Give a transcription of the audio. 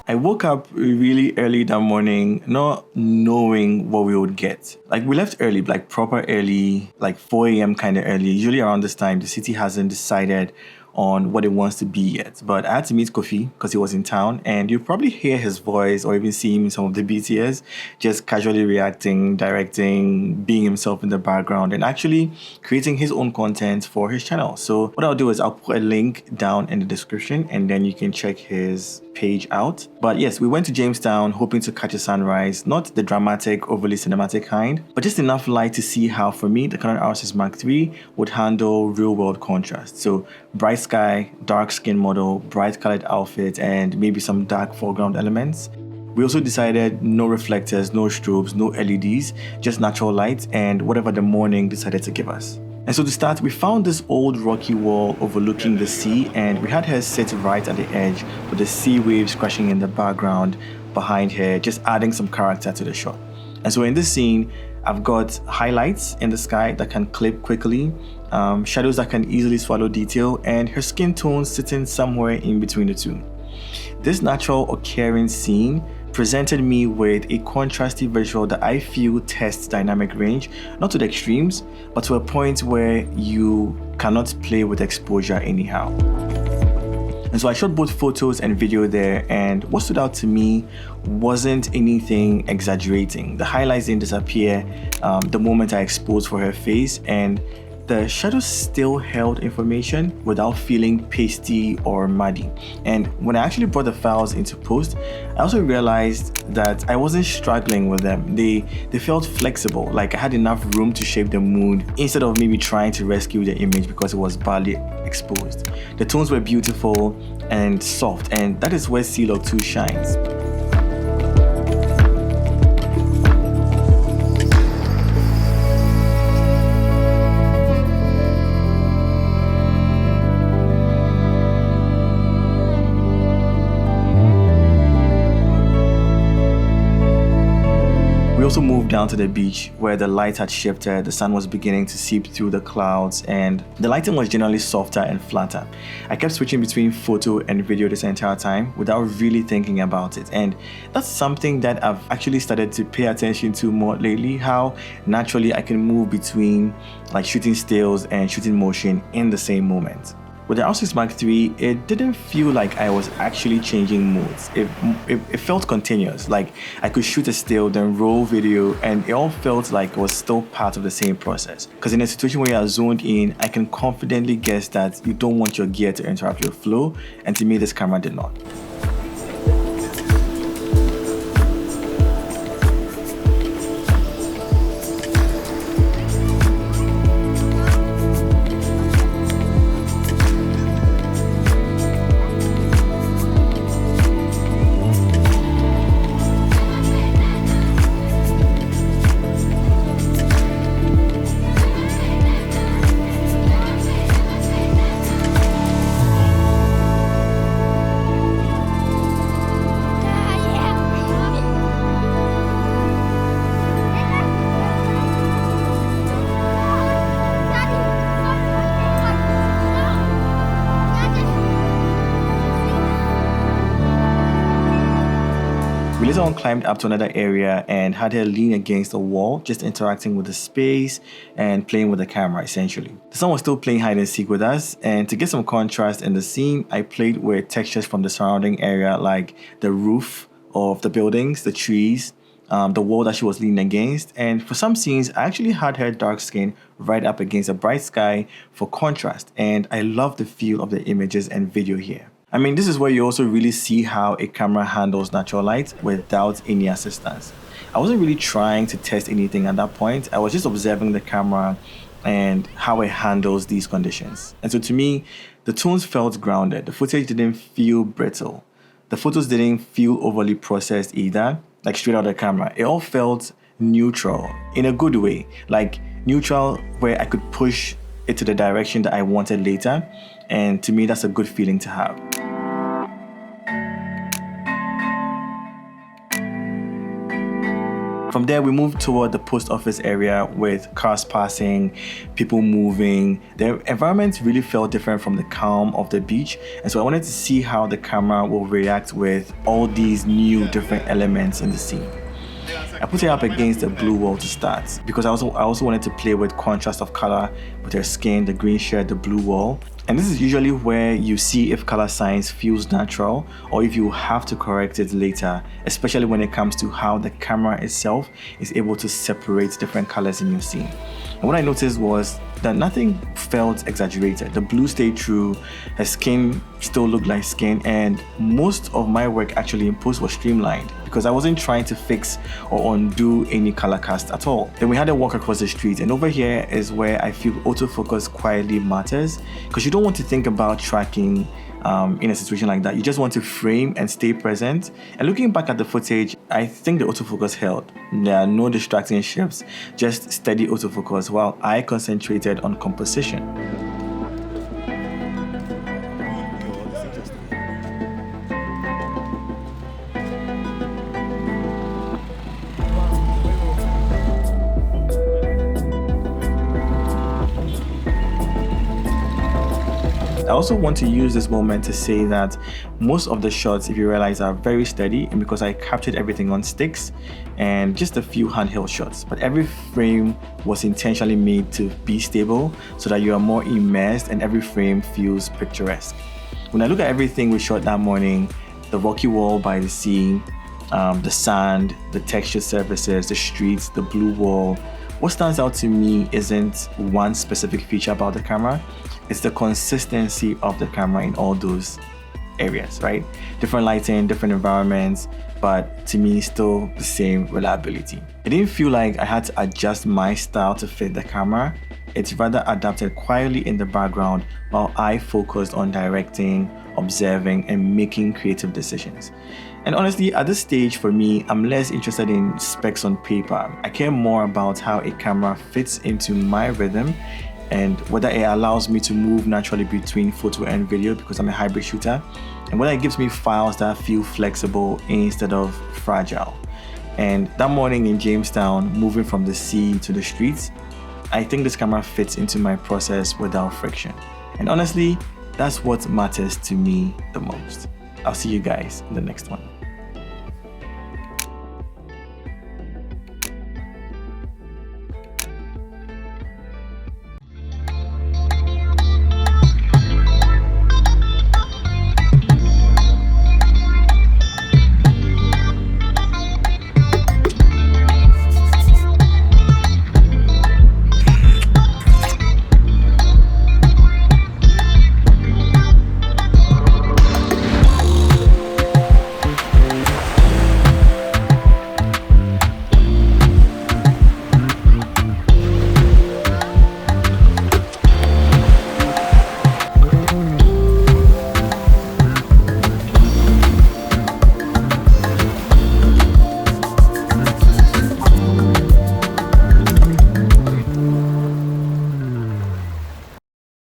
I woke up really early that morning, not knowing what we would get. Like, we left early, like proper early, like 4 a.m. kind of early. Usually around this time, the city hasn't decided on what it wants to be yet. But I had to meet Kofi because he was in town, and you'll probably hear his voice or even see him in some of the BTS, just casually reacting, directing, being himself in the background, and actually creating his own content for his channel. So what I'll do is I'll put a link down in the description, and then you can check his page out. But yes, we went to Jamestown hoping to catch a sunrise, not the dramatic, overly cinematic kind, but just enough light to see how, for me, the Canon R6 Mark III would handle real-world contrast. So bright sky, dark skin model, bright colored outfit, and maybe some dark foreground elements. We also decided no reflectors, no strobes, no LEDs, just natural light and whatever the morning decided to give us. And so to start, we found this old rocky wall overlooking the sea, and we had her sit right at the edge with the sea waves crashing in the background behind her, just adding some character to the shot. And so in this scene, I've got highlights in the sky that can clip quickly, shadows that can easily swallow detail, and her skin tone sitting somewhere in between the two. This natural occurring scene presented me with a contrasty visual that I feel tests dynamic range, not to the extremes, but to a point where you cannot play with exposure anyhow. And so I shot both photos and video there, and what stood out to me wasn't anything exaggerating. The highlights didn't disappear the moment I exposed for her face, and the shadows still held information without feeling pasty or muddy. And when I actually brought the files into post, I also realized that I wasn't struggling with them. They felt flexible, like I had enough room to shape the mood instead of maybe trying to rescue the image because it was badly exposed. The tones were beautiful and soft, and that is where C-Log 2 shines. We also moved down to the beach where the light had shifted, the sun was beginning to seep through the clouds, and the lighting was generally softer and flatter. I kept switching between photo and video this entire time without really thinking about it, and that's something that I've actually started to pay attention to more lately, how naturally I can move between like shooting stills and shooting motion in the same moment. With the R6 Mark III, it didn't feel like I was actually changing modes. It felt continuous, like I could shoot a still, then roll video, and it all felt like it was still part of the same process. Because in a situation where you are zoned in, I can confidently guess that you don't want your gear to interrupt your flow, and to me this camera did not. We later on climbed up to another area and had her lean against the wall, just interacting with the space and playing with the camera essentially. The sun was still playing hide and seek with us, and to get some contrast in the scene, I played with textures from the surrounding area like the roof of the buildings, the trees, the wall that she was leaning against, and for some scenes I actually had her dark skin right up against a bright sky for contrast, and I love the feel of the images and video here. I mean, this is where you also really see how a camera handles natural light without any assistance. I wasn't really trying to test anything at that point. I was just observing the camera and how it handles these conditions. And so to me, the tones felt grounded. The footage didn't feel brittle. The photos didn't feel overly processed either, like straight out of the camera. It all felt neutral in a good way, like neutral where I could push it to the direction that I wanted later. And to me, that's a good feeling to have. From there, we moved toward the post office area with cars passing, people moving. The environment really felt different from the calm of the beach. And so I wanted to see how the camera will react with all these new different elements in the scene. I put it up against the blue wall to start because I also wanted to play with contrast of color with her skin, the green shirt, the blue wall. And this is usually where you see if color science feels natural or if you have to correct it later, especially when it comes to how the camera itself is able to separate different colors in your scene. And what I noticed was that nothing felt exaggerated. The blue stayed true, her skin still looked like skin, and most of my work actually in post was streamlined because I wasn't trying to fix or undo any color cast at all. Then we had a walk across the street, and over here is where I feel autofocus quietly matters because you don't want to think about tracking in a situation like that. You just want to frame and stay present. And looking back at the footage, I think the autofocus held. There are no distracting shifts, just steady autofocus while I concentrated on composition. I also want to use this moment to say that most of the shots, if you realize, are very steady, and because I captured everything on sticks and just a few handheld shots, but every frame was intentionally made to be stable so that you are more immersed and every frame feels picturesque. When I look at everything we shot that morning, the rocky wall by the sea, the sand, the textured surfaces, the streets, the blue wall, what stands out to me isn't one specific feature about the camera, it's the consistency of the camera in all those areas, right? Different lighting, different environments, but to me, still the same reliability. It didn't feel like I had to adjust my style to fit the camera. It's rather adapted quietly in the background while I focused on directing, observing, and making creative decisions. And honestly, at this stage for me, I'm less interested in specs on paper. I care more about how a camera fits into my rhythm and whether it allows me to move naturally between photo and video because I'm a hybrid shooter, and whether it gives me files that feel flexible instead of fragile. And that morning in Jamestown, moving from the sea to the streets, I think this camera fits into my process without friction. And honestly, that's what matters to me the most. I'll see you guys in the next one.